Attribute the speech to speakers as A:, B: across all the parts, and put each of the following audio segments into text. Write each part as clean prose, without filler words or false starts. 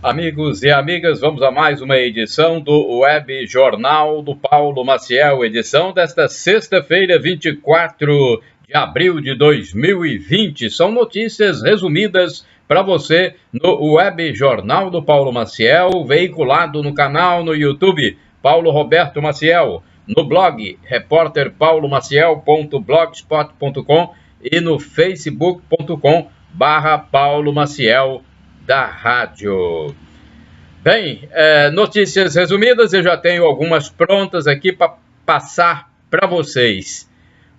A: Amigos e amigas, vamos a mais uma edição do Web Jornal do Paulo Maciel, edição desta sexta-feira, 24 de abril de 2020. São notícias resumidas para você no Web Jornal do Paulo Maciel, veiculado no canal no YouTube Paulo Roberto Maciel, no blog repórterpaulomaciel.blogspot.com e no facebook.com/Paulo Maciel da rádio. Bem, notícias resumidas, eu já tenho algumas prontas aqui para passar para vocês.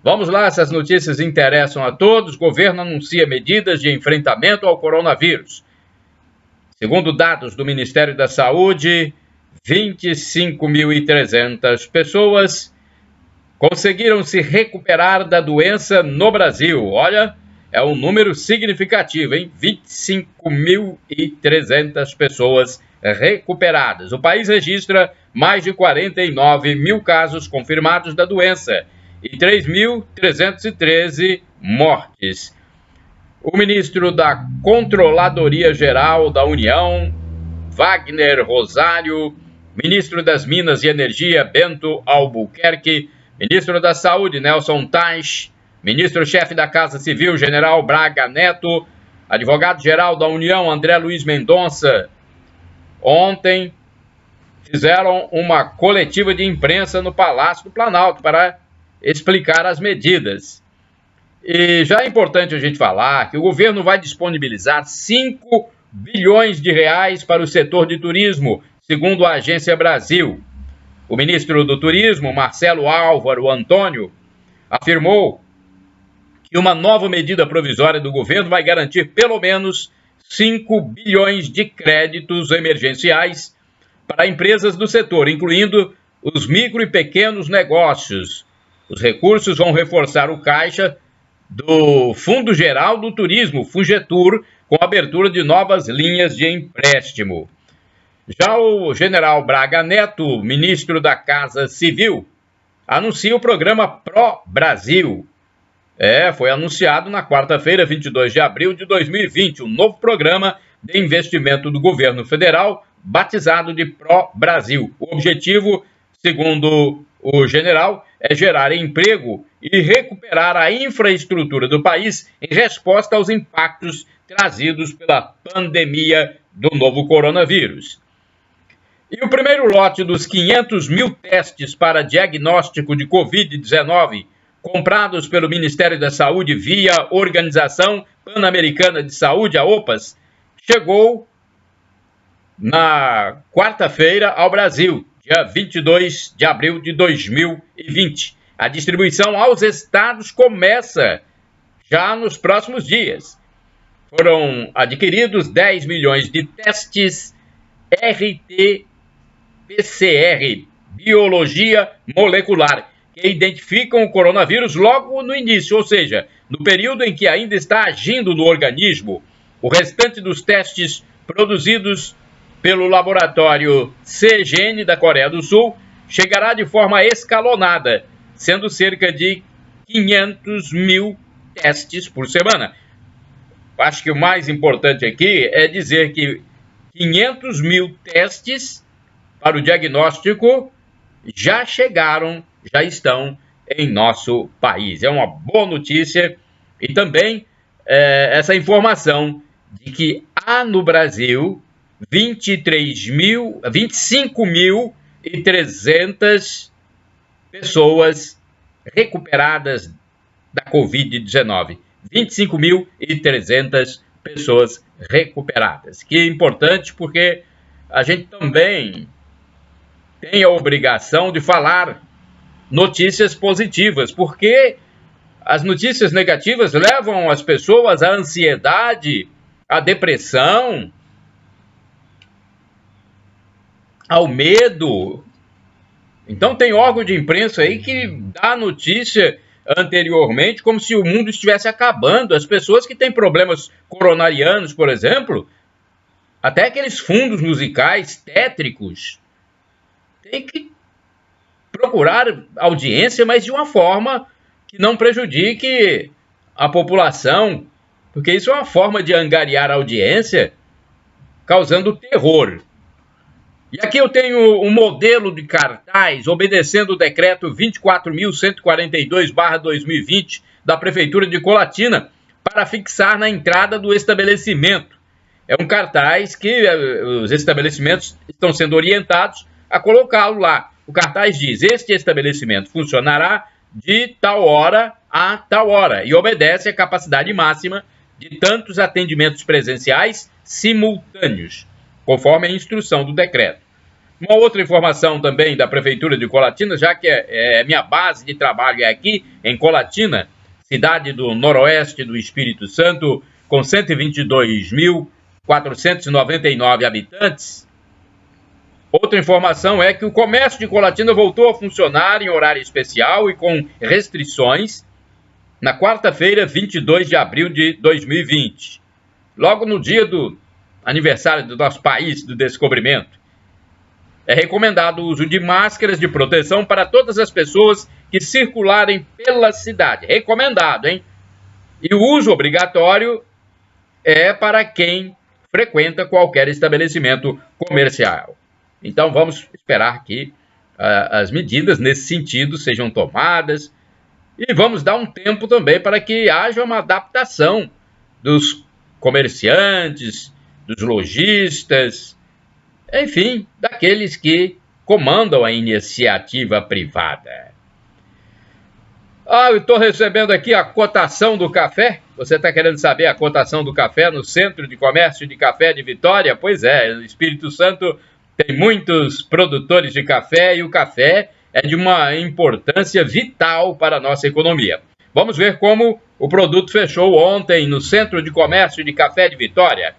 A: Vamos lá, essas notícias interessam a todos. O governo anuncia medidas de enfrentamento ao coronavírus. Segundo dados do Ministério da Saúde, 25.300 pessoas conseguiram se recuperar da doença no Brasil. Olha, é um número significativo, hein? 25.300 pessoas recuperadas. O país registra mais de 49 mil casos confirmados da doença e 3.313 mortes. O ministro da Controladoria Geral da União, Wagner Rosário, ministro das Minas e Energia, Bento Albuquerque, ministro da Saúde, Nelson Teich, ministro-chefe da Casa Civil, General Braga Neto, advogado-geral da União, André Luiz Mendonça, ontem fizeram uma coletiva de imprensa no Palácio do Planalto para explicar as medidas. E já é importante a gente falar que o governo vai disponibilizar 5 bilhões de reais para o setor de turismo, segundo a Agência Brasil. O ministro do Turismo, Marcelo Álvaro Antônio, afirmou que uma nova medida provisória do governo vai garantir pelo menos 5 bilhões de créditos emergenciais para empresas do setor, incluindo os micro e pequenos negócios. Os recursos vão reforçar o caixa do Fundo Geral do Turismo, FUNGETUR, com a abertura de novas linhas de empréstimo. Já o general Braga Neto, ministro da Casa Civil, anuncia o programa Pro Brasil. Foi anunciado na quarta-feira, 22 de abril de 2020, um novo programa de investimento do governo federal, batizado de Pro Brasil. O objetivo, segundo o general, é gerar emprego e recuperar a infraestrutura do país em resposta aos impactos trazidos pela pandemia do novo coronavírus. E o primeiro lote dos 500 mil testes para diagnóstico de Covid-19 comprados pelo Ministério da Saúde via Organização Pan-Americana de Saúde, a OPAS, chegou na quarta-feira ao Brasil, dia 22 de abril de 2020. A distribuição aos estados começa já nos próximos dias. Foram adquiridos 10 milhões de testes RT-PCR, biologia molecular, que identificam o coronavírus logo no início, ou seja, no período em que ainda está agindo no organismo. O restante dos testes produzidos pelo laboratório CGN da Coreia do Sul chegará de forma escalonada, sendo cerca de 500 mil testes por semana. Acho que o mais importante aqui é dizer que 500 mil testes para o diagnóstico já chegaram, já estão em nosso país. É uma boa notícia e também essa informação de que há no Brasil 25.300 pessoas recuperadas da Covid-19. 25.300 pessoas recuperadas. Que é importante porque a gente também tem a obrigação de falar notícias positivas, porque as notícias negativas levam as pessoas à ansiedade, à depressão, ao medo. Então tem órgão de imprensa aí que dá notícia anteriormente como se o mundo estivesse acabando. As pessoas que têm problemas coronarianos, por exemplo, até aqueles fundos musicais tétricos, tem que procurar audiência, mas de uma forma que não prejudique a população, porque isso é uma forma de angariar audiência causando terror. E aqui eu tenho um modelo de cartaz obedecendo o decreto 24.142/2020 da Prefeitura de Colatina para fixar na entrada do estabelecimento. É um cartaz que os estabelecimentos estão sendo orientados a colocá-lo lá. O cartaz diz: este estabelecimento funcionará de tal hora a tal hora e obedece à capacidade máxima de tantos atendimentos presenciais simultâneos, conforme a instrução do decreto. Uma outra informação também da Prefeitura de Colatina, já que minha base de trabalho é aqui em Colatina, cidade do noroeste do Espírito Santo, com 122.499 habitantes. Outra informação é que o comércio de Colatina voltou a funcionar em horário especial e com restrições na quarta-feira, 22 de abril de 2020, logo no dia do aniversário do nosso país, do descobrimento. É recomendado o uso de máscaras de proteção para todas as pessoas que circularem pela cidade. Recomendado, hein? E o uso obrigatório é para quem frequenta qualquer estabelecimento comercial. Então vamos esperar que as medidas nesse sentido sejam tomadas e vamos dar um tempo também para que haja uma adaptação dos comerciantes, dos lojistas, enfim, daqueles que comandam a iniciativa privada. Eu estou recebendo aqui a cotação do café. Você está querendo saber a cotação do café no Centro de Comércio de Café de Vitória? Pois é, o Espírito Santo tem muitos produtores de café e o café é de uma importância vital para a nossa economia. Vamos ver como o produto fechou ontem no Centro de Comércio de Café de Vitória.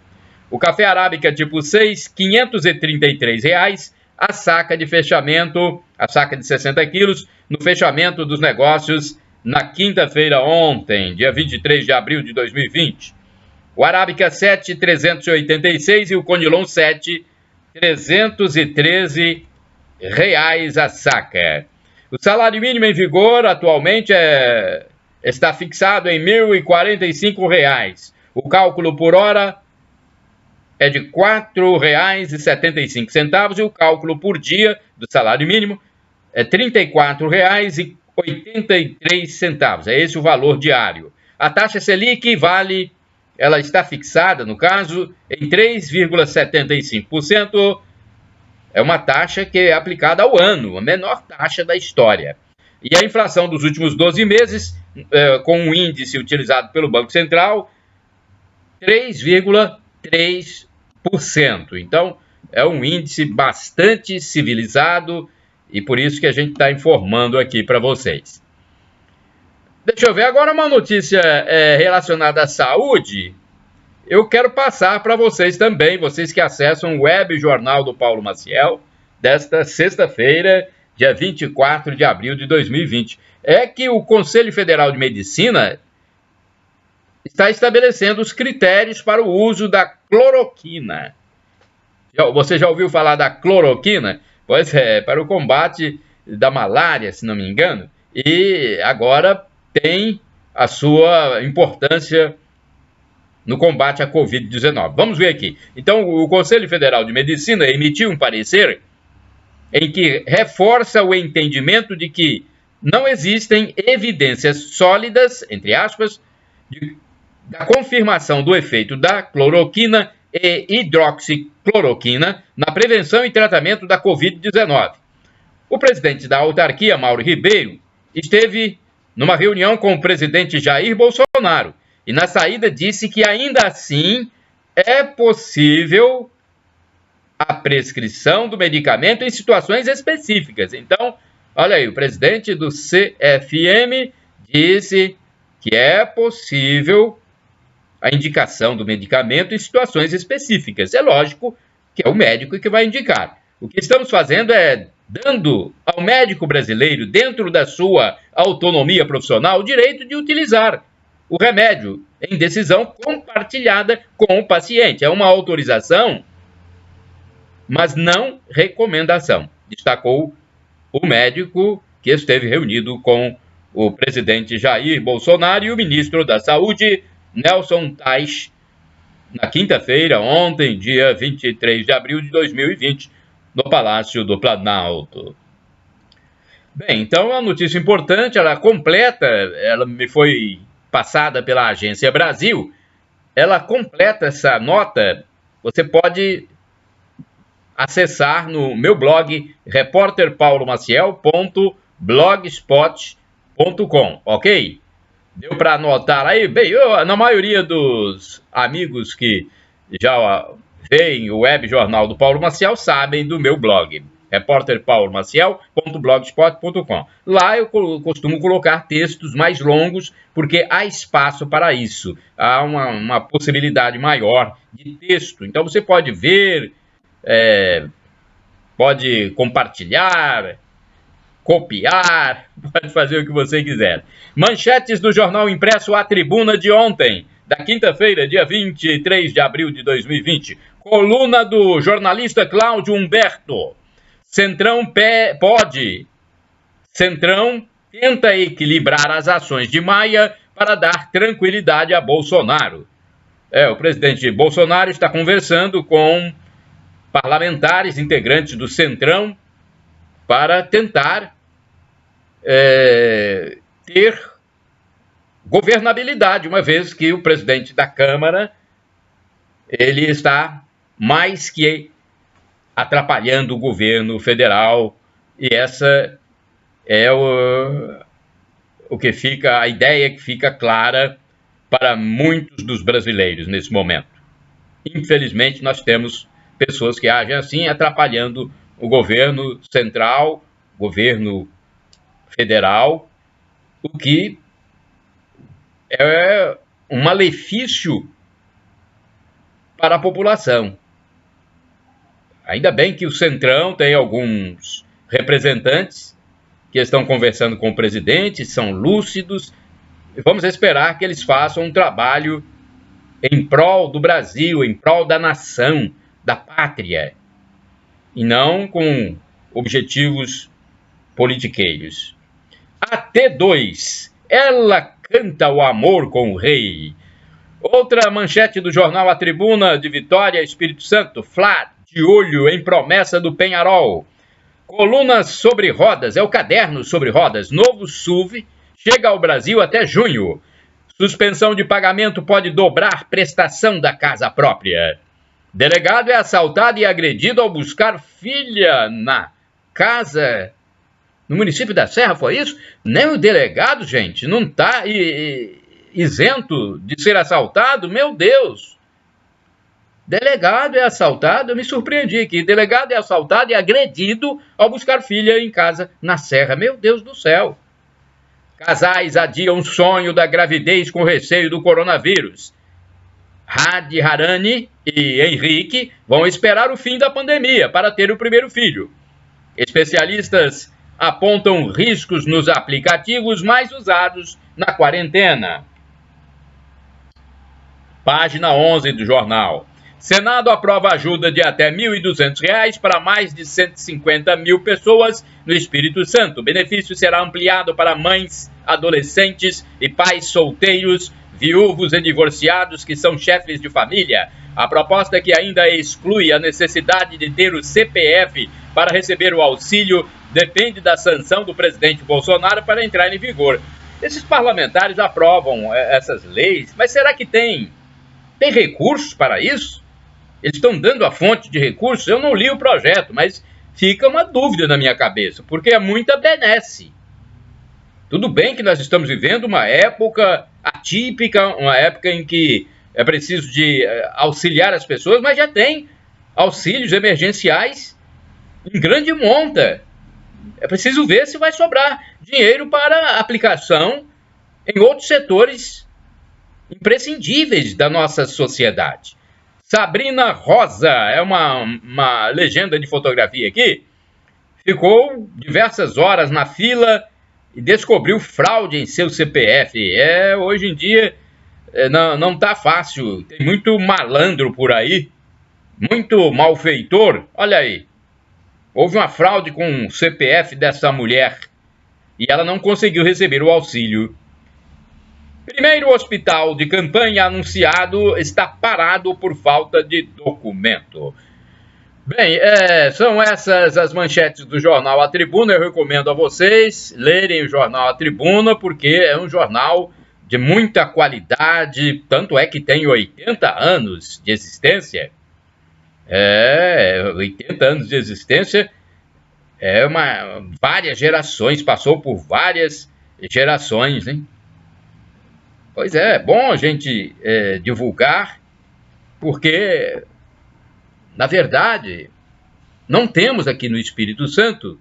A: O café arábica tipo 6, R$ 533, a saca de fechamento, a saca de 60 quilos, no fechamento dos negócios na quinta-feira ontem, dia 23 de abril de 2020. O arábica 7, R$ 386 e o conilon 7, R$ 313 a saca. O salário mínimo em vigor atualmente está fixado em R$ 1.045. O cálculo por hora é de R$ 4,75 e o cálculo por dia do salário mínimo é R$ 34,83. É esse o valor diário. A taxa Selic ela está fixada, no caso, em 3,75%. É uma taxa que é aplicada ao ano, a menor taxa da história. E a inflação dos últimos 12 meses, com o índice utilizado pelo Banco Central, 3,3%. Então, é um índice bastante civilizado e por isso que a gente está informando aqui para vocês. Deixa eu ver agora uma notícia relacionada à saúde. Eu quero passar para vocês também, vocês que acessam o Web Jornal do Paulo Maciel, desta sexta-feira, dia 24 de abril de 2020. É que o Conselho Federal de Medicina está estabelecendo os critérios para o uso da cloroquina. Você já ouviu falar da cloroquina? Pois é, para o combate da malária, se não me engano, e agora tem a sua importância no combate à Covid-19. Vamos ver aqui. Então, o Conselho Federal de Medicina emitiu um parecer em que reforça o entendimento de que não existem evidências sólidas, entre aspas, da confirmação do efeito da cloroquina e hidroxicloroquina na prevenção e tratamento da Covid-19. O presidente da autarquia, Mauro Ribeiro, esteve numa reunião com o presidente Jair Bolsonaro e na saída disse que ainda assim é possível a prescrição do medicamento em situações específicas. Então, olha aí, o presidente do CFM disse que é possível a indicação do medicamento em situações específicas. É lógico que é o médico que vai indicar. O que estamos fazendo é dando ao médico brasileiro, dentro da sua autonomia profissional, o direito de utilizar o remédio em decisão compartilhada com o paciente. É uma autorização, mas não recomendação, destacou o médico que esteve reunido com o presidente Jair Bolsonaro e o ministro da Saúde, Nelson Teich, na quinta-feira, ontem, dia 23 de abril de 2020, no Palácio do Planalto. Bem, então a notícia importante, ela completa, ela me foi passada pela Agência Brasil, ela completa essa nota, você pode acessar no meu blog repórterpaulomaciel.blogspot.com, ok? Deu para anotar aí? Bem, na maioria dos amigos que já veem o web jornal do Paulo Maciel sabem do meu blog, repórterpaulomaciel.blogspot.com. Lá eu costumo colocar textos mais longos, porque há espaço para isso, há uma possibilidade maior de texto. Então você pode ver, pode compartilhar, copiar, pode fazer o que você quiser. Manchetes do jornal impresso A Tribuna de ontem, da quinta-feira, dia 23 de abril de 2020. Coluna do jornalista Cláudio Humberto. Centrão tenta equilibrar as ações de Maia para dar tranquilidade a Bolsonaro. O presidente Bolsonaro está conversando com parlamentares integrantes do Centrão para tentar ter governabilidade, uma vez que o presidente da Câmara ele está mais que atrapalhando o governo federal, e essa é a ideia que fica clara para muitos dos brasileiros nesse momento. Infelizmente, nós temos pessoas que agem assim, atrapalhando o governo central, governo federal, o que é um malefício para a população. Ainda bem que o Centrão tem alguns representantes que estão conversando com o presidente, são lúcidos, e vamos esperar que eles façam um trabalho em prol do Brasil, em prol da nação, da pátria, e não com objetivos politiqueiros. A T2, ela canta o amor com o rei. Outra manchete do jornal A Tribuna de Vitória, Espírito Santo, Flá, de olho em promessa do Penharol. Coluna sobre rodas, é o caderno sobre rodas. Novo SUV chega ao Brasil até junho. Suspensão de pagamento pode dobrar prestação da casa própria. Delegado é assaltado e agredido ao buscar filha na casa. No município da Serra foi isso? Nem o delegado, gente, não está isento de ser assaltado? Meu Deus! Delegado é assaltado, eu me surpreendi aqui. Delegado é assaltado e agredido ao buscar filha em casa na Serra. Meu Deus do céu! Casais adiam o sonho da gravidez com receio do coronavírus. Radharani e Henrique vão esperar o fim da pandemia para ter o primeiro filho. Especialistas apontam riscos nos aplicativos mais usados na quarentena. Página 11 do jornal. Senado aprova ajuda de até R$ 1.200 para mais de 150 mil pessoas no Espírito Santo. O benefício será ampliado para mães, adolescentes e pais solteiros, viúvos e divorciados que são chefes de família. A proposta, que ainda exclui a necessidade de ter o CPF para receber o auxílio, depende da sanção do presidente Bolsonaro para entrar em vigor. Esses parlamentares aprovam essas leis, mas será que tem recursos para isso? Eles estão dando a fonte de recursos? Eu não li o projeto, mas fica uma dúvida na minha cabeça, porque é muita benesse. Tudo bem que nós estamos vivendo uma época atípica, uma época em que é preciso de auxiliar as pessoas, mas já tem auxílios emergenciais em grande monta. É preciso ver se vai sobrar dinheiro para aplicação em outros setores imprescindíveis da nossa sociedade. Sabrina Rosa, é uma legenda de fotografia aqui, ficou diversas horas na fila e descobriu fraude em seu CPF. Hoje em dia não está fácil, tem muito malandro por aí, muito malfeitor. Olha aí, houve uma fraude com o CPF dessa mulher e ela não conseguiu receber o auxílio Primeiro hospital de campanha anunciado está parado por falta de documento. Bem, são essas as manchetes do jornal A Tribuna. Eu recomendo a vocês lerem o jornal A Tribuna, porque é um jornal de muita qualidade, tanto é que tem 80 anos de existência. 80 anos de existência, várias gerações, passou por várias gerações, hein? Pois é bom a gente divulgar, porque, na verdade, não temos aqui no Espírito Santo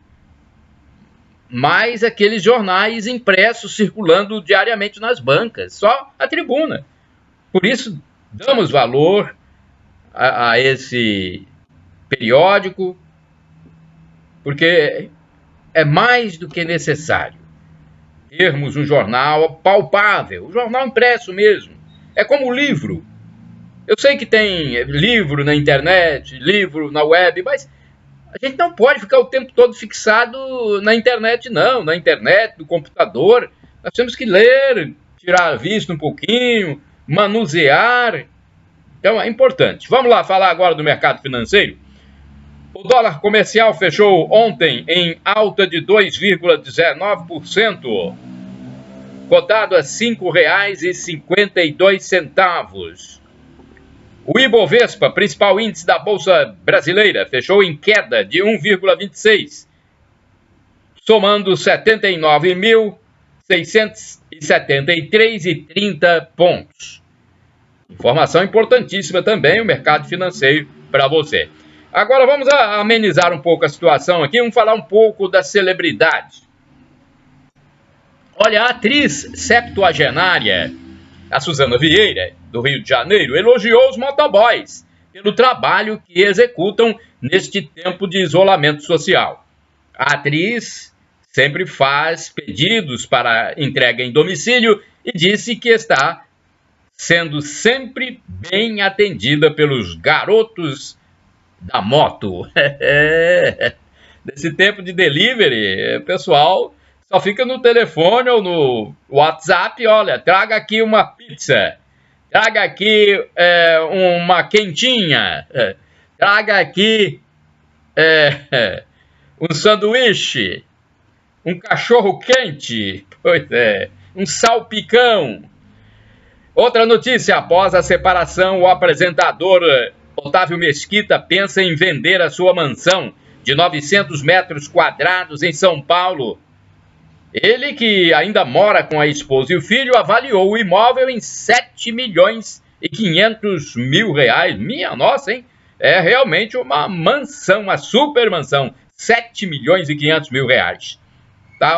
A: mais aqueles jornais impressos circulando diariamente nas bancas, só a Tribuna. Por isso, damos valor a esse periódico, porque é mais do que necessário termos um jornal palpável, um jornal impresso mesmo. É como o livro. Eu sei que tem livro na internet, livro na web, mas a gente não pode ficar o tempo todo fixado na internet, não. Na internet, no computador. Nós temos que ler, tirar a vista um pouquinho, manusear. Então é importante. Vamos lá falar agora do mercado financeiro. O dólar comercial fechou ontem em alta de 2,19%, cotado a R$ 5,52. O Ibovespa, principal índice da Bolsa Brasileira, fechou em queda de 1,26%, somando 79.673,30 pontos. Informação importantíssima também, o mercado financeiro para você. Agora vamos amenizar um pouco a situação aqui, vamos falar um pouco das celebridades. Olha, a atriz septuagenária, a Suzana Vieira, do Rio de Janeiro, elogiou os motoboys pelo trabalho que executam neste tempo de isolamento social. A atriz sempre faz pedidos para entrega em domicílio e disse que está sendo sempre bem atendida pelos garotos da moto. Nesse tempo de delivery, pessoal só fica no telefone ou no WhatsApp, olha, traga aqui uma pizza, traga aqui uma quentinha, traga aqui um sanduíche, um cachorro quente, pois é, um salpicão. Outra notícia, após a separação, o apresentador Otávio Mesquita pensa em vender a sua mansão de 900 metros quadrados em São Paulo. Ele, que ainda mora com a esposa e o filho, avaliou o imóvel em 7.500.000 reais. Minha nossa, hein? É realmente uma mansão, uma super mansão. 7.500.000 reais. Tá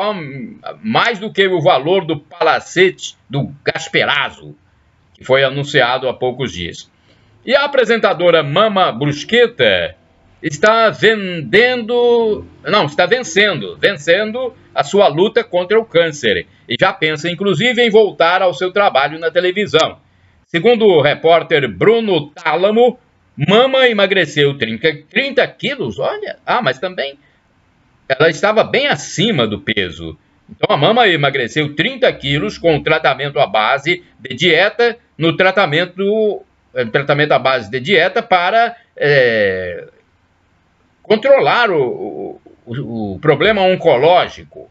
A: mais do que o valor do palacete do Gasperazzo, que foi anunciado há poucos dias. E a apresentadora Mama Brusqueta está vencendo a sua luta contra o câncer e já pensa, inclusive, em voltar ao seu trabalho na televisão. Segundo o repórter Bruno Tálamo, Mama emagreceu 30 quilos, olha, mas também ela estava bem acima do peso. Então a Mama emagreceu 30 quilos com o tratamento à base de dieta, no tratamento à base de dieta para controlar o problema oncológico.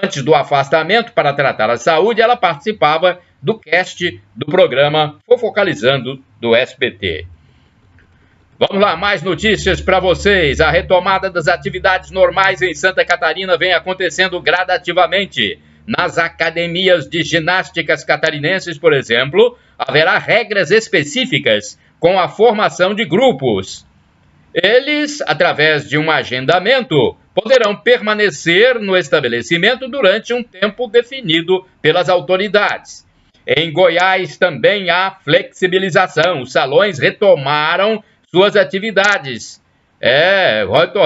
A: Antes do afastamento para tratar a saúde, ela participava do cast do programa Fofocalizando do SBT. Vamos lá, mais notícias para vocês. A retomada das atividades normais em Santa Catarina vem acontecendo gradativamente. Nas academias de ginásticas catarinenses, por exemplo, haverá regras específicas com a formação de grupos. Eles, através de um agendamento, poderão permanecer no estabelecimento durante um tempo definido pelas autoridades. Em Goiás também há flexibilização. Os salões retomaram suas atividades.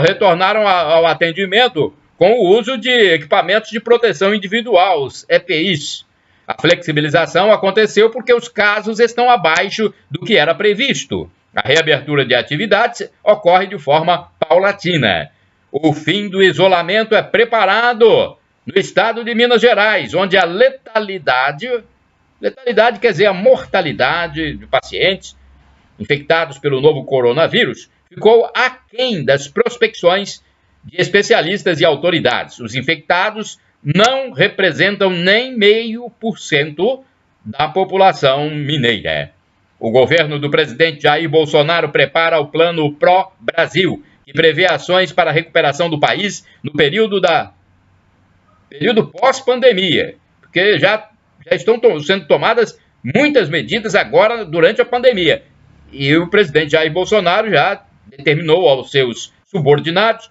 A: Retornaram ao atendimento com o uso de equipamentos de proteção individual, os EPIs. A flexibilização aconteceu porque os casos estão abaixo do que era previsto. A reabertura de atividades ocorre de forma paulatina. O fim do isolamento é preparado no estado de Minas Gerais, onde a letalidade Letalidade quer dizer a mortalidade de pacientes infectados pelo novo coronavírus ficou aquém das prospecções de especialistas e autoridades. Os infectados não representam nem 0,5% da população mineira. O governo do presidente Jair Bolsonaro prepara o Plano Pró-Brasil, que prevê ações para a recuperação do país no período pós-pandemia, porque já estão sendo tomadas muitas medidas agora durante a pandemia. E o presidente Jair Bolsonaro já determinou aos seus subordinados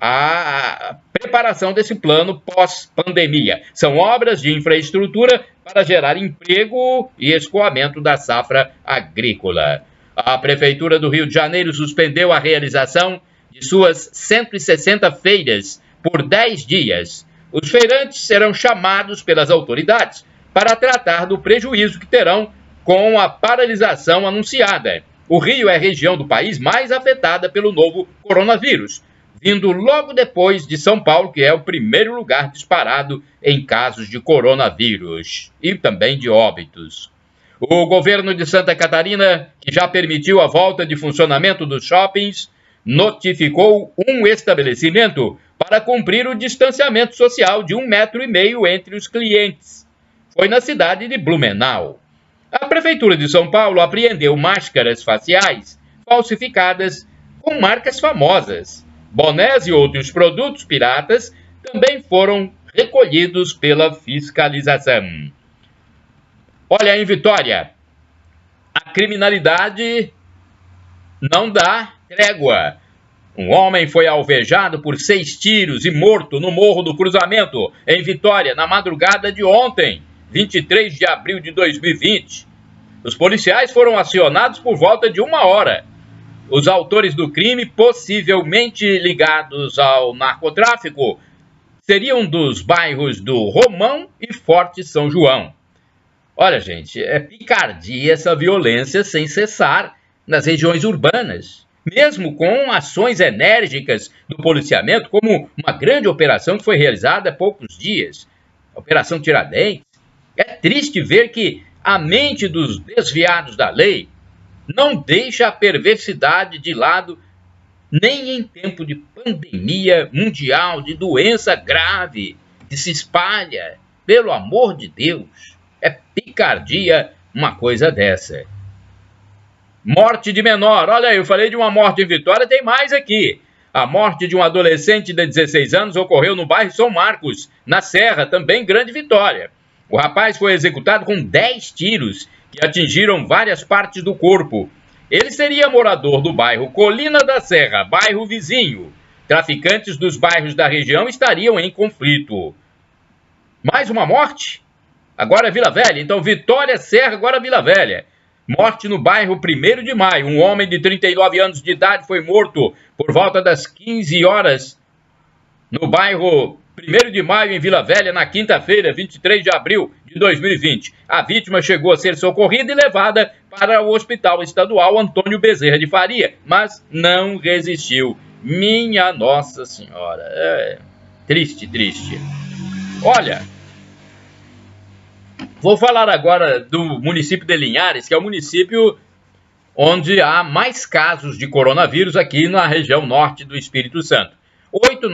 A: a preparação desse plano pós-pandemia. São obras de infraestrutura para gerar emprego e escoamento da safra agrícola. A Prefeitura do Rio de Janeiro suspendeu a realização de suas 160 feiras por 10 dias. Os feirantes serão chamados pelas autoridades para tratar do prejuízo que terão com a paralisação anunciada. O Rio é a região do país mais afetada pelo novo coronavírus, vindo logo depois de São Paulo, que é o primeiro lugar disparado em casos de coronavírus e também de óbitos. O governo de Santa Catarina, que já permitiu a volta de funcionamento dos shoppings, notificou um estabelecimento para cumprir o distanciamento social de 1,5 metro entre os clientes. Foi na cidade de Blumenau. A Prefeitura de São Paulo apreendeu máscaras faciais falsificadas com marcas famosas. Bonés e outros produtos piratas também foram recolhidos pela fiscalização. Olha, em Vitória, a criminalidade não dá trégua. Um homem foi alvejado por 6 tiros e morto no Morro do Cruzamento, em Vitória, na madrugada de ontem, 23 de abril de 2020. Os policiais foram acionados por volta de 1 hora. Os autores do crime, possivelmente ligados ao narcotráfico, seriam dos bairros do Romão e Forte São João. Olha, gente, é picardia essa violência sem cessar nas regiões urbanas, mesmo com ações enérgicas do policiamento, como uma grande operação que foi realizada há poucos dias, a Operação Tiradentes. É triste ver que a mente dos desviados da lei não deixa a perversidade de lado nem em tempo de pandemia mundial, de doença grave que se espalha. Pelo amor de Deus, é picardia uma coisa dessa. Morte de menor. Olha aí, eu falei de uma morte em Vitória, tem mais aqui. A morte de um adolescente de 16 anos ocorreu no bairro São Marcos, na Serra, também Grande Vitória. O rapaz foi executado com 10 tiros que atingiram várias partes do corpo. Ele seria morador do bairro Colina da Serra, bairro vizinho. Traficantes dos bairros da região estariam em conflito. Mais uma morte? Agora Vila Velha. Então Vitória, Serra, agora Vila Velha. Morte no bairro 1º de Maio. Um homem de 39 anos de idade foi morto por volta das 15 horas no bairro 1º de Maio, em Vila Velha, na quinta-feira, 23 de abril de 2020. A vítima chegou a ser socorrida e levada para o Hospital Estadual Antônio Bezerra de Faria, mas não resistiu. Minha Nossa Senhora. Triste, triste. Olha, vou falar agora do município de Linhares, que é o município onde há mais casos de coronavírus aqui na região norte do Espírito Santo. 8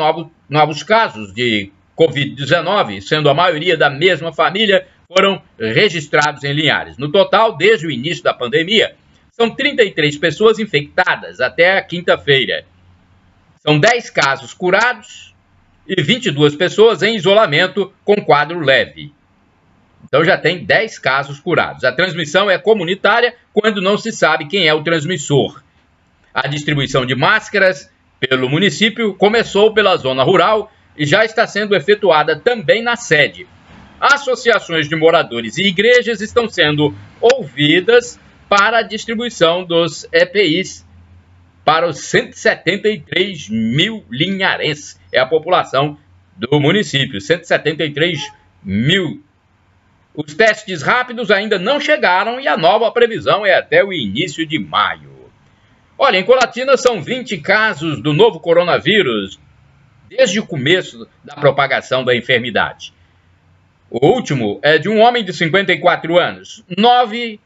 A: novos casos de Covid-19, sendo a maioria da mesma família, foram registrados em Linhares. No total, desde o início da pandemia, são 33 pessoas infectadas até a quinta-feira. São 10 casos curados e 22 pessoas em isolamento com quadro leve. Então já tem 10 casos curados. A transmissão é comunitária quando não se sabe quem é o transmissor. A distribuição de máscaras pelo município começou pela zona rural e já está sendo efetuada também na sede. Associações de moradores e igrejas estão sendo ouvidas para a distribuição dos EPIs para os 173 mil linharenses. É a população do município, 173 mil. Os testes rápidos ainda não chegaram e a nova previsão é até o início de maio. Olha, em Colatina são 20 casos do novo coronavírus desde o começo da propagação da enfermidade. O último é de um homem de 54 anos. 9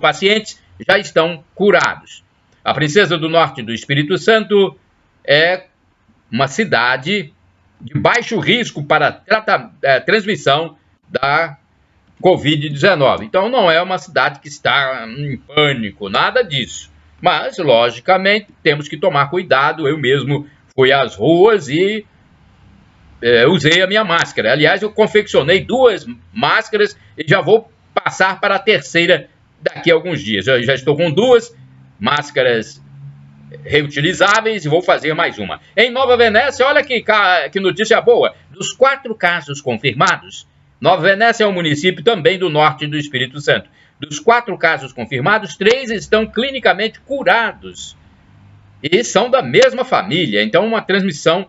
A: pacientes já estão curados. A Princesa do Norte do Espírito Santo é uma cidade de baixo risco para transmissão da Covid-19. Então, não é uma cidade que está em pânico, nada disso. Mas, logicamente, temos que tomar cuidado. Eu mesmo fui às ruas e usei a minha máscara. Aliás, eu confeccionei 2 máscaras e já vou passar para a terceira daqui a alguns dias. Eu já estou com 2 máscaras reutilizáveis e vou fazer mais uma. Em Nova Venécia, olha que notícia boa. Dos 4 casos confirmados, Nova Venécia é um município também do norte do Espírito Santo. Dos 4 casos confirmados, 3 estão clinicamente curados. E são da mesma família. Então, uma transmissão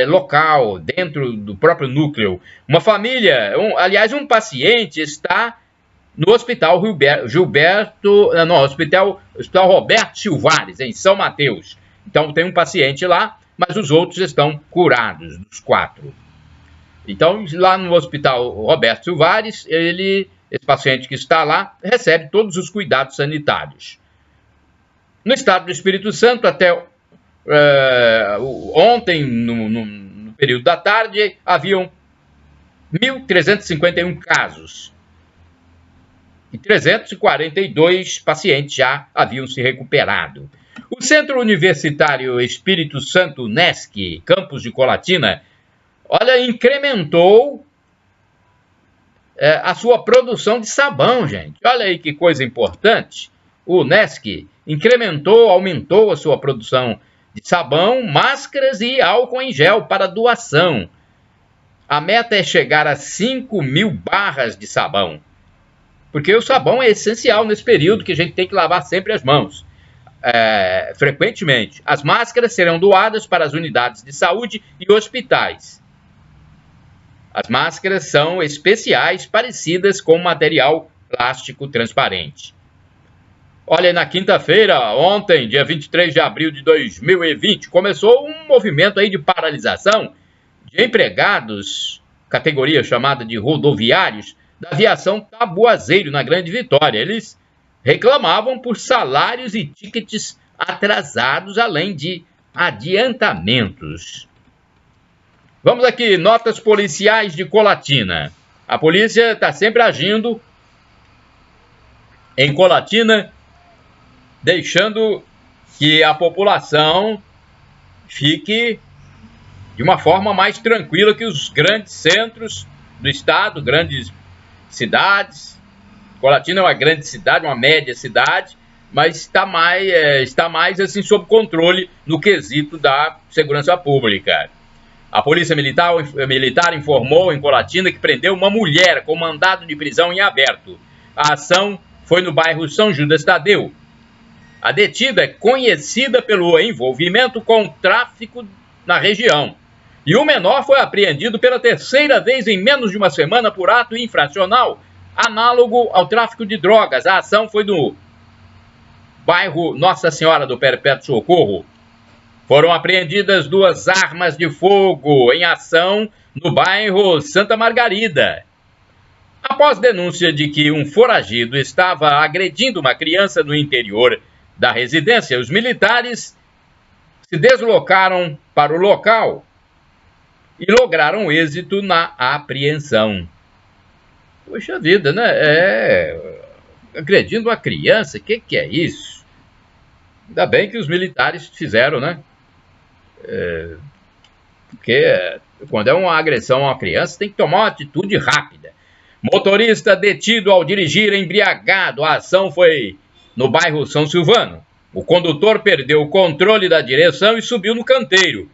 A: local, dentro do próprio núcleo. Uma família, aliás, um paciente está no Hospital Hospital Roberto Silvares, em São Mateus. Então, tem um paciente lá, mas os outros estão curados, dos 4. Então, lá no Hospital Roberto Silvares, esse paciente que está lá, recebe todos os cuidados sanitários. No estado do Espírito Santo, até ontem, no período da tarde, haviam 1.351 casos. E 342 pacientes já haviam se recuperado. O Centro Universitário Espírito Santo NESC, campus de Colatina, incrementou a sua produção de sabão, gente. Olha aí que coisa importante. O NESC aumentou a sua produção de sabão, máscaras e álcool em gel para doação. A meta é chegar a 5.000 barras de sabão. Porque o sabão é essencial nesse período que a gente tem que lavar sempre as mãos, frequentemente. As máscaras serão doadas para as unidades de saúde e hospitais. As máscaras são especiais, parecidas com material plástico transparente. Olha, na quinta-feira, ontem, dia 23 de abril de 2020, começou um movimento aí de paralisação de empregados, categoria chamada de rodoviários, da aviação Tabuazeiro, na Grande Vitória. Eles reclamavam por salários e tickets atrasados, além de adiantamentos. Vamos aqui, notas policiais de Colatina. A polícia está sempre agindo em Colatina, deixando que a população fique de uma forma mais tranquila que os grandes centros do estado, grandes cidades. Colatina é uma grande cidade, uma média cidade, mas está mais assim, sob controle no quesito da segurança pública. A Polícia Militar informou em Colatina que prendeu uma mulher com mandado de prisão em aberto. A ação foi no bairro São Judas Tadeu. A detida é conhecida pelo envolvimento com tráfico na região. E o menor foi apreendido pela 3ª vez em menos de uma semana por ato infracional, análogo ao tráfico de drogas. A ação foi no bairro Nossa Senhora do Perpétuo Socorro. Foram apreendidas 2 armas de fogo em ação no bairro Santa Margarida. Após denúncia de que um foragido estava agredindo uma criança no interior da residência, os militares se deslocaram para o local e lograram êxito na apreensão. Poxa vida, né? Agredindo uma criança, o que é isso? Ainda bem que os militares fizeram, né? Porque quando é uma agressão a uma criança, tem que tomar uma atitude rápida. Motorista detido ao dirigir embriagado. A ação foi no bairro São Silvano. O condutor perdeu o controle da direção e subiu no canteiro.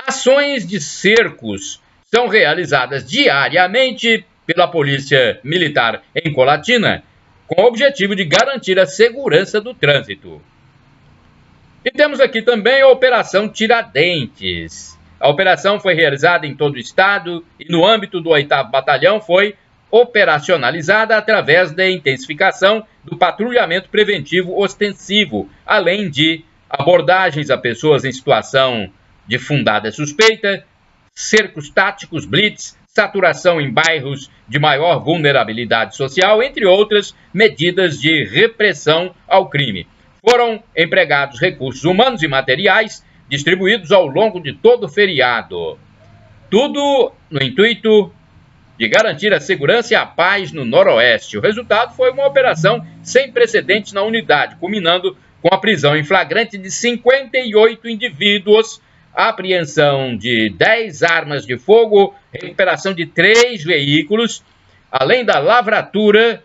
A: Ações de cercos são realizadas diariamente pela Polícia Militar em Colatina, com o objetivo de garantir a segurança do trânsito. E temos aqui também a Operação Tiradentes. A operação foi realizada em todo o estado e no âmbito do 8º Batalhão foi operacionalizada através da intensificação do patrulhamento preventivo ostensivo, além de abordagens a pessoas em situação de fundada suspeita, cercos táticos, blitz, saturação em bairros de maior vulnerabilidade social, entre outras medidas de repressão ao crime. Foram empregados recursos humanos e materiais distribuídos ao longo de todo o feriado. Tudo no intuito de garantir a segurança e a paz no Noroeste. O resultado foi uma operação sem precedentes na unidade, culminando com a prisão em flagrante de 58 indivíduos, a apreensão de 10 armas de fogo, recuperação de 3 veículos, além da lavratura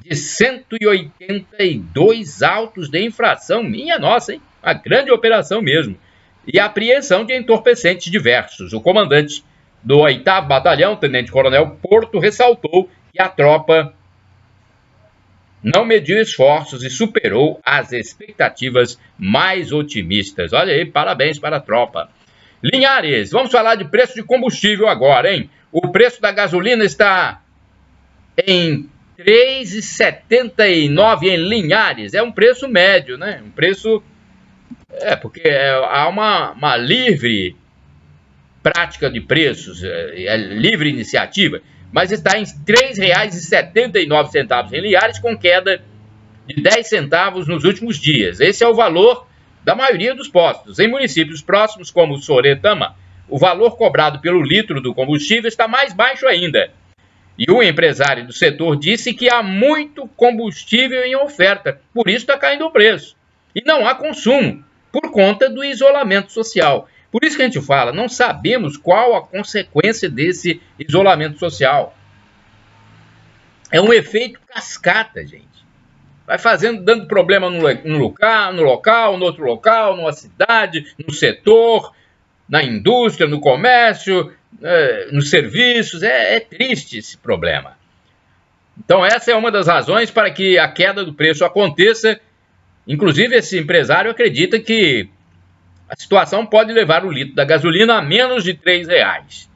A: de 182 autos de infração. Minha nossa, hein? Uma grande operação mesmo. E a apreensão de entorpecentes diversos. O comandante do 8º Batalhão, Tenente-Coronel Porto, ressaltou que a tropa não mediu esforços e superou as expectativas mais otimistas. Olha aí, parabéns para a tropa. Linhares, vamos falar de preço de combustível agora, hein? O preço da gasolina está em R$ 3,79 em Linhares. É um preço médio, né? Um preço... porque há uma livre prática de preços, é livre iniciativa, mas está em R$ 3,79 em Linhares, com queda de 10 centavos nos últimos dias. Esse é o valor da maioria dos postos. Em municípios próximos, como Soretama, o valor cobrado pelo litro do combustível está mais baixo ainda. E um empresário do setor disse que há muito combustível em oferta, por isso está caindo o preço. E não há consumo, por conta do isolamento social. Por isso que a gente fala, não sabemos qual a consequência desse isolamento social. É um efeito cascata, gente. Vai dando problema no local, no outro local, numa cidade, no setor, na indústria, no comércio, nos serviços. É triste esse problema. Então essa é uma das razões para que a queda do preço aconteça. Inclusive esse empresário acredita que a situação pode levar o litro da gasolina a menos de R$ 3,00.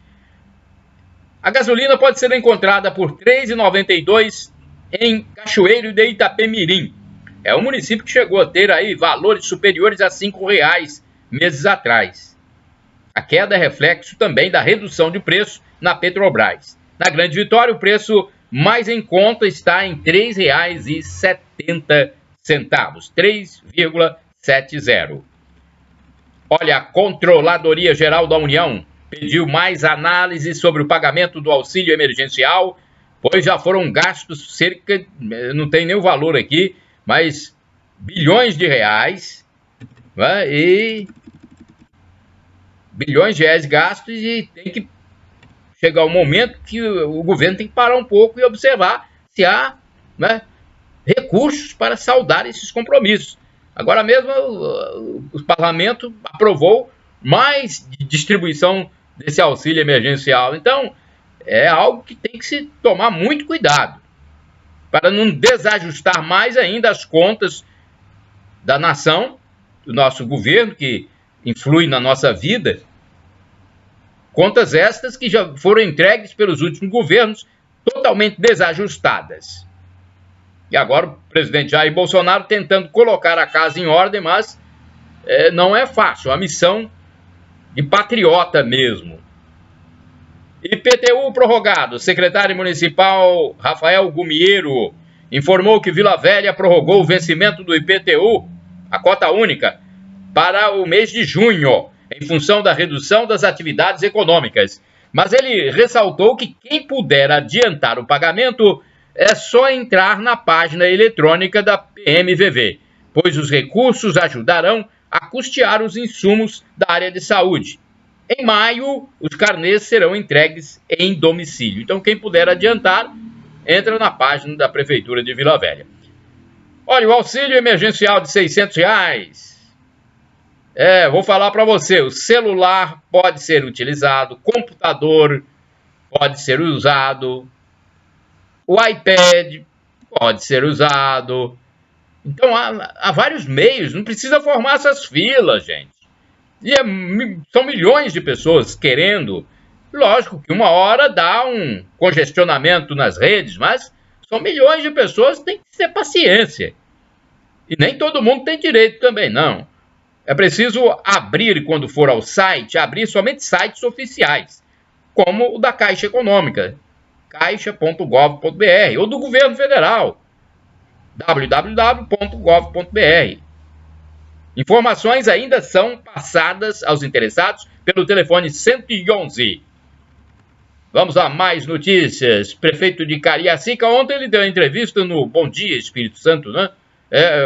A: A gasolina pode ser encontrada por R$ 3,92 em Cachoeiro de Itapemirim. É um município que chegou a ter aí valores superiores a R$ 5,00 meses atrás. A queda é reflexo também da redução de preço na Petrobras. Na Grande Vitória, o preço mais em conta está em R$ 3,70. 3,70. Olha, a Controladoria Geral da União pediu mais análise sobre o pagamento do auxílio emergencial, pois já foram gastos cerca, não tem nem o valor aqui, mas bilhões de reais, né? E bilhões de reais gastos, e tem que chegar um momento que o governo tem que parar um pouco e observar se há, né, recursos para saldar esses compromissos. Agora mesmo o parlamento aprovou mais distribuição desse auxílio emergencial. Então, é algo que tem que se tomar muito cuidado para não desajustar mais ainda as contas da nação, do nosso governo, que influi na nossa vida. Contas estas que já foram entregues pelos últimos governos, totalmente desajustadas. E agora o presidente Jair Bolsonaro tentando colocar a casa em ordem, mas não é fácil, é uma missão de patriota mesmo. IPTU prorrogado. O secretário municipal Rafael Gumiero informou que Vila Velha prorrogou o vencimento do IPTU, a cota única, para o mês de junho, em função da redução das atividades econômicas. Mas ele ressaltou que quem puder adiantar o pagamento é só entrar na página eletrônica da PMVV, pois os recursos ajudarão a custear os insumos da área de saúde. Em maio, os carnês serão entregues em domicílio. Então, quem puder adiantar, entra na página da Prefeitura de Vila Velha. Olha, o auxílio emergencial de R$ 600. Vou falar para você, o celular pode ser utilizado, computador pode ser usado, o iPad pode ser usado. Então, há vários meios, não precisa formar essas filas, gente. E são milhões de pessoas querendo. Lógico que uma hora dá um congestionamento nas redes, mas são milhões de pessoas, tem que ter paciência. E nem todo mundo tem direito também, não. É preciso abrir, quando for ao site, abrir somente sites oficiais. como o da Caixa Econômica, caixa.gov.br, ou do governo federal, www.gov.br. Informações ainda são passadas aos interessados pelo telefone 111. Vamos a mais notícias. Prefeito de Cariacica, ontem ele deu uma entrevista no Bom Dia Espírito Santo, né?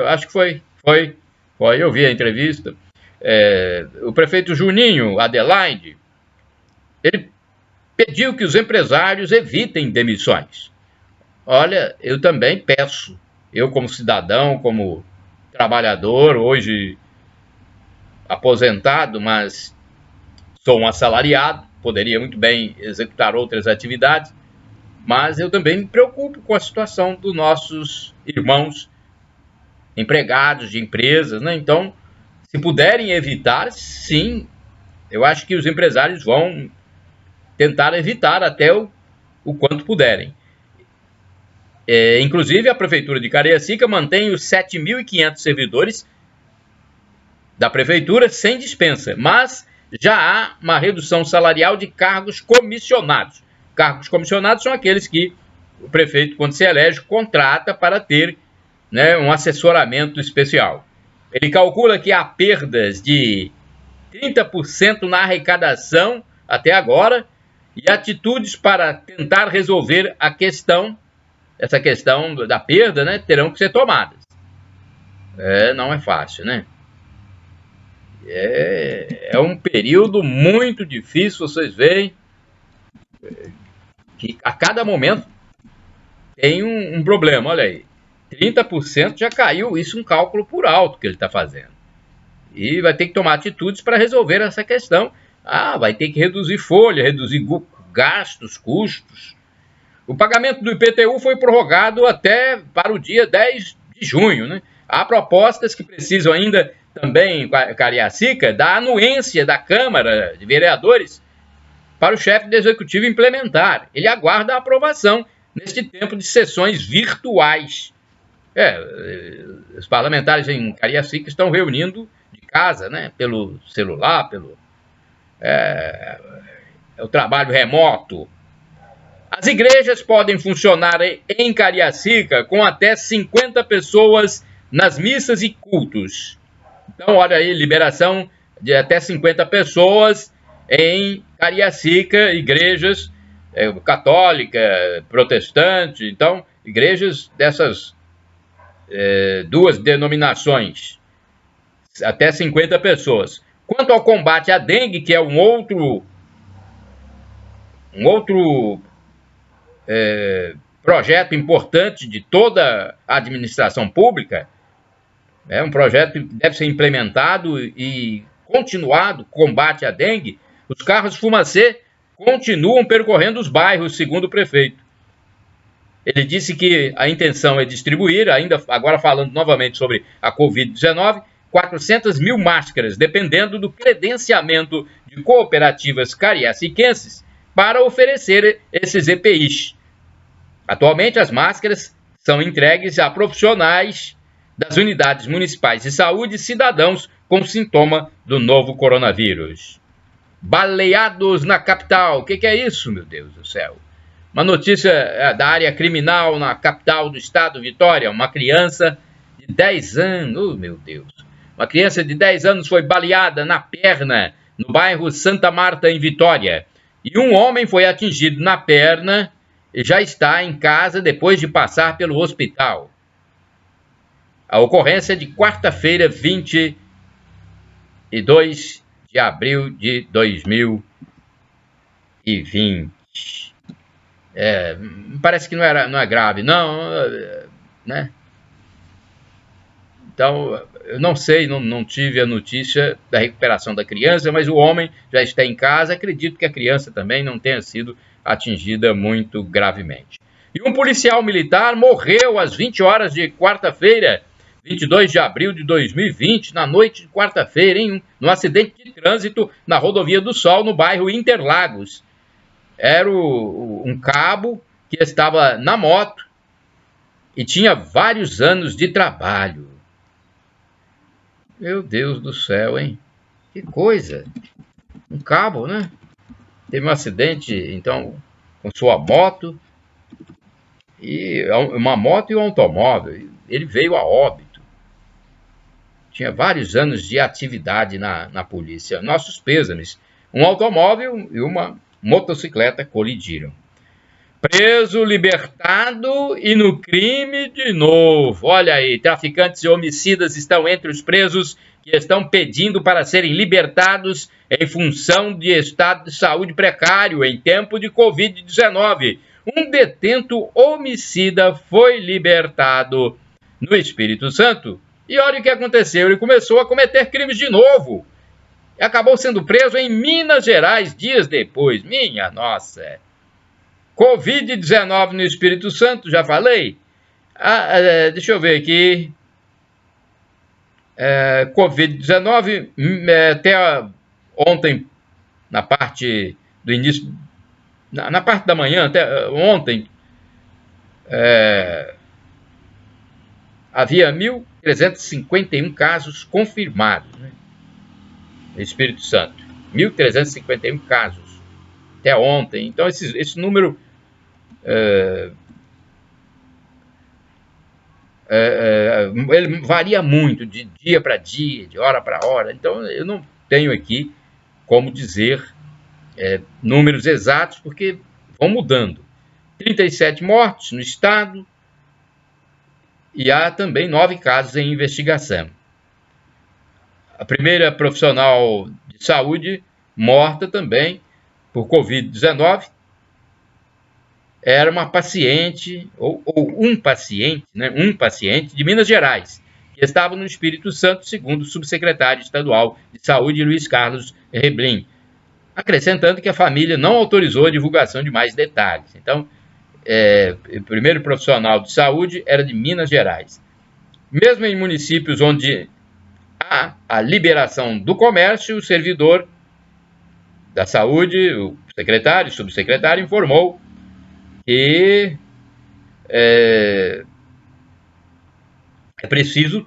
A: Acho que foi. Eu vi a entrevista. O prefeito Juninho Adelaide, ele pediu que os empresários evitem demissões. Olha, eu também peço. Eu, como cidadão, como trabalhador, hoje aposentado, mas sou um assalariado, poderia muito bem executar outras atividades, mas eu também me preocupo com a situação dos nossos irmãos empregados de empresas, né? Então, se puderem evitar, sim, eu acho que os empresários vão tentar evitar até o quanto puderem. Inclusive, a Prefeitura de Cariacica mantém os 7.500 servidores da Prefeitura sem dispensa, mas já há uma redução salarial de cargos comissionados. Cargos comissionados são aqueles que o prefeito, quando se elege, contrata para ter, né, um assessoramento especial. Ele calcula que há perdas de 30% na arrecadação até agora e atitudes para tentar resolver essa questão da perda, né, terão que ser tomadas. Não é fácil, né? É um período muito difícil, vocês veem que a cada momento tem um problema. Olha aí, 30% já caiu, isso é um cálculo por alto que ele está fazendo. E vai ter que tomar atitudes para resolver essa questão. Vai ter que reduzir folha, reduzir gastos, custos. O pagamento do IPTU foi prorrogado até para o dia 10 de junho, né? Há propostas que precisam ainda também, Cariacica, da anuência da Câmara de Vereadores para o chefe do Executivo implementar. Ele aguarda a aprovação neste tempo de sessões virtuais. Os parlamentares em Cariacica estão reunindo de casa, né? Pelo celular, o trabalho remoto. As igrejas podem funcionar em Cariacica com até 50 pessoas nas missas e cultos. Então, olha aí, liberação de até 50 pessoas em Cariacica, igrejas católica, protestante, então, igrejas dessas duas denominações, até 50 pessoas. Quanto ao combate à dengue, que é um outro projeto importante de toda a administração pública, um projeto que deve ser implementado e continuado, combate à dengue, os carros fumacê continuam percorrendo os bairros, segundo o prefeito. Ele disse que a intenção é distribuir, ainda agora falando novamente sobre a Covid-19, 400 mil máscaras, dependendo do credenciamento de cooperativas cariaciquenses, para oferecer esses EPIs. Atualmente, as máscaras são entregues a profissionais das unidades municipais de saúde e cidadãos com sintoma do novo coronavírus. Baleados na capital. O que é isso, meu Deus do céu? Uma notícia da área criminal na capital do estado, Vitória. Uma criança de 10 anos, meu Deus. Uma criança de 10 anos foi baleada na perna no bairro Santa Marta, em Vitória. E um homem foi atingido na perna e já está em casa depois de passar pelo hospital. A ocorrência é de quarta-feira, 22 de abril de 2020. Parece que não é grave, não, né? Então, eu não sei, não tive a notícia da recuperação da criança, mas o homem já está em casa. Acredito que a criança também não tenha sido atingida muito gravemente. E um policial militar morreu às 20 horas de quarta-feira, 22 de abril de 2020, na noite de quarta-feira, num acidente de trânsito na Rodovia do Sol, no bairro Interlagos. Era um cabo que estava na moto e tinha vários anos de trabalho. Meu Deus do céu, hein? Que coisa! Um cabo, né? teve um acidente, então, com sua moto, e uma moto e um automóvel. Ele veio a óbito. Tinha vários anos de atividade na polícia. Nossos pêsames. Um automóvel e uma motocicleta colidiram. Preso, libertado e no crime de novo. Olha aí, traficantes e homicidas estão entre os presos que estão pedindo para serem libertados em função de estado de saúde precário em tempo de Covid-19. Um detento homicida foi libertado no Espírito Santo. E olha o que aconteceu, ele começou a cometer crimes de novo. E acabou sendo preso em Minas Gerais dias depois. Minha nossa! Covid-19 no Espírito Santo, já falei. Deixa eu ver aqui. Covid-19, até ontem, na parte do início, na parte da manhã, até ontem, havia 1.351 casos confirmados, né, no Espírito Santo. 1.351 casos até ontem. Então, esse número ele varia muito de dia para dia, de hora para hora. Então, eu não tenho aqui como dizer números exatos, porque vão mudando. 37 mortes no estado e há também 9 casos em investigação. A primeira profissional de saúde morta também por Covid-19 era uma paciente, ou um paciente, né, um paciente de Minas Gerais, que estava no Espírito Santo, segundo o subsecretário estadual de saúde, Luiz Carlos Reblin, acrescentando que a família não autorizou a divulgação de mais detalhes. Então, o primeiro profissional de saúde era de Minas Gerais. Mesmo em municípios onde há a liberação do comércio, o servidor da saúde, o secretário, o subsecretário, informou que é preciso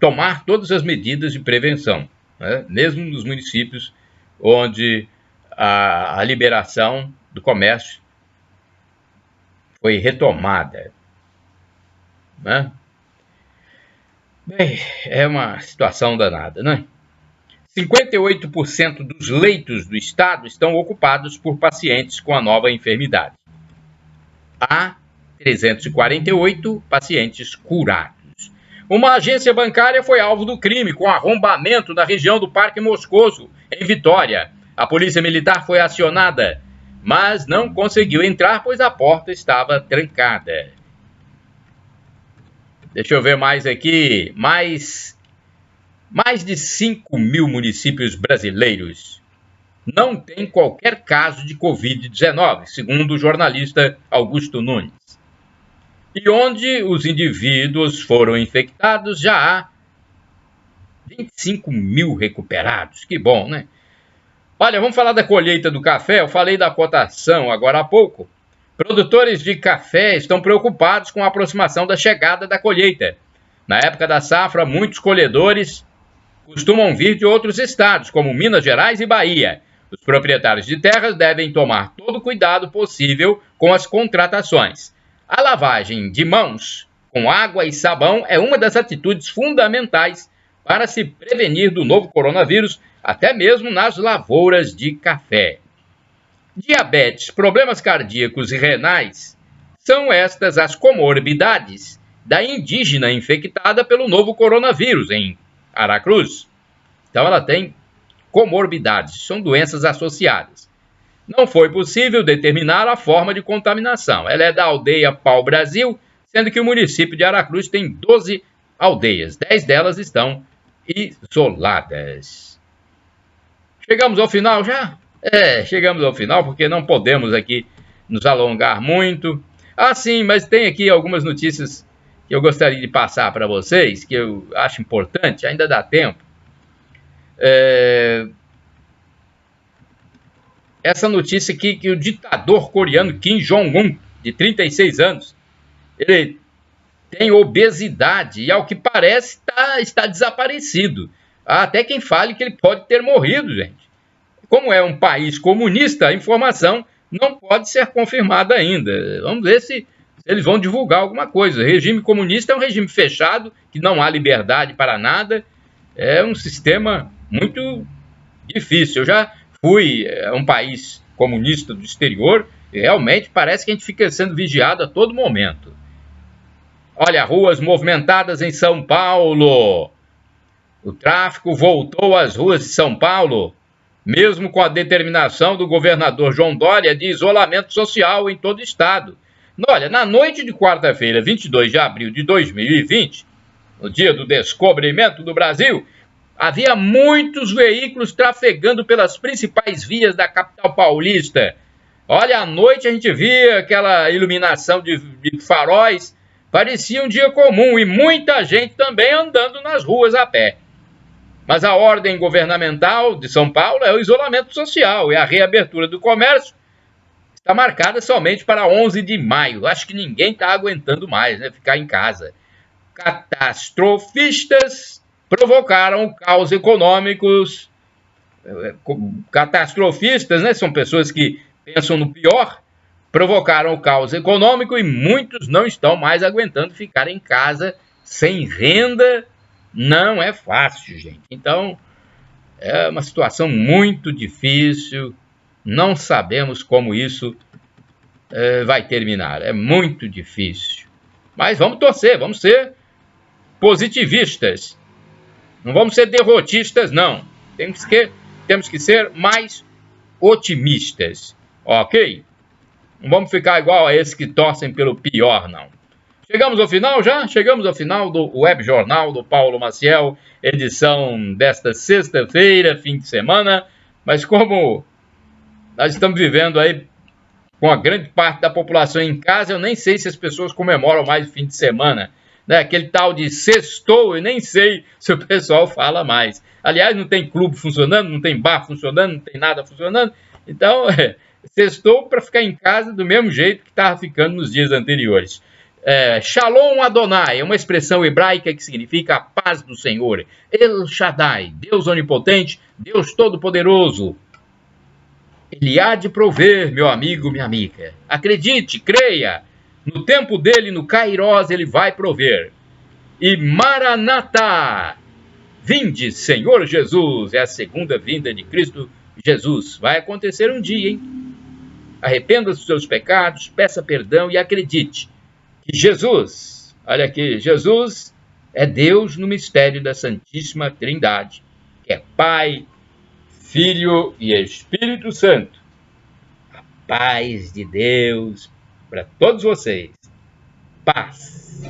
A: tomar todas as medidas de prevenção, né? Mesmo nos municípios onde a liberação do comércio foi retomada, né? Bem, é uma situação danada, né? 58% dos leitos do estado estão ocupados por pacientes com a nova enfermidade. Há 348 pacientes curados. Uma agência bancária foi alvo do crime com arrombamento na região do Parque Moscoso, em Vitória. A polícia militar foi acionada, mas não conseguiu entrar, pois a porta estava trancada. Deixa eu ver mais aqui. Mais de 5.000 municípios brasileiros não têm qualquer caso de Covid-19, segundo o jornalista Augusto Nunes. E onde os indivíduos foram infectados, já há 25.000 recuperados. Que bom, né? Olha, vamos falar da colheita do café. Eu falei da cotação agora há pouco. Produtores de café estão preocupados com a aproximação da chegada da colheita. Na época da safra, muitos colhedores costumam vir de outros estados, como Minas Gerais e Bahia. Os proprietários de terras devem tomar todo o cuidado possível com as contratações. A lavagem de mãos com água e sabão é uma das atitudes fundamentais para se prevenir do novo coronavírus, até mesmo nas lavouras de café. Diabetes, problemas cardíacos e renais são estas as comorbidades da indígena infectada pelo novo coronavírus em Aracruz. Então ela tem comorbidades, são doenças associadas. Não foi possível determinar a forma de contaminação. Ela é da aldeia Pau-Brasil, sendo que o município de Aracruz tem 12 aldeias. 10 delas estão isoladas. Chegamos ao final já? Chegamos ao final porque não podemos aqui nos alongar muito. Sim, mas tem aqui algumas notícias que eu gostaria de passar para vocês, que eu acho importante, ainda dá tempo. Essa notícia aqui, que o ditador coreano Kim Jong-un, de 36 anos, ele tem obesidade e, ao que parece, está desaparecido. Há até quem fale que ele pode ter morrido, gente. como é um país comunista, a informação não pode ser confirmada ainda. Vamos ver se eles vão divulgar alguma coisa. O regime comunista é um regime fechado, que não há liberdade para nada. É um sistema muito difícil. Eu já fui a um país comunista do exterior e realmente parece que a gente fica sendo vigiado a todo momento. Olha, ruas movimentadas em São Paulo. O tráfico voltou às ruas de São Paulo, mesmo com a determinação do governador João Dória de isolamento social em todo o estado. Olha, na noite de quarta-feira, 22 de abril de 2020, no dia do descobrimento do Brasil, havia muitos veículos trafegando pelas principais vias da capital paulista. Olha, à noite a gente via aquela iluminação de faróis, parecia um dia comum e muita gente também andando nas ruas a pé. Mas a ordem governamental de São Paulo é o isolamento social e a reabertura do comércio está marcada somente para 11 de maio. Acho que ninguém está aguentando mais, né? Ficar em casa. Catastrofistas provocaram caos econômicos. Catastrofistas, né? São pessoas que pensam no pior, provocaram o caos econômico e muitos não estão mais aguentando ficar em casa sem renda. Não é fácil, gente. Então, é uma situação muito difícil. Não sabemos como isso vai terminar. É muito difícil. Mas vamos torcer, vamos ser positivistas. Não vamos ser derrotistas, não. Temos que ser mais otimistas. Ok? Não vamos ficar igual a esses que torcem pelo pior, não. Chegamos ao final já? Chegamos ao final do Web Jornal do Paulo Maciel, edição desta sexta-feira, fim de semana. Mas como nós estamos vivendo aí com a grande parte da população em casa, eu nem sei se as pessoas comemoram mais o fim de semana. Né? Aquele tal de sextou, eu nem sei se o pessoal fala mais. Aliás, não tem clube funcionando, não tem bar funcionando, não tem nada funcionando. Então, sextou para ficar em casa do mesmo jeito que estava ficando nos dias anteriores. Shalom Adonai é uma expressão hebraica que significa a paz do Senhor. El Shaddai, Deus onipotente, Deus todo-poderoso. Ele há de prover, meu amigo, minha amiga. Acredite, creia. No tempo dele, no Kairós, ele vai prover. E Maranatá, vinde, Senhor Jesus. É a segunda vinda de Cristo Jesus. Vai acontecer um dia, hein? Arrependa-se dos seus pecados, peça perdão e acredite que Jesus, olha aqui, Jesus é Deus no mistério da Santíssima Trindade, que é Pai, Filho e Espírito Santo. A paz de Deus para todos vocês. Paz.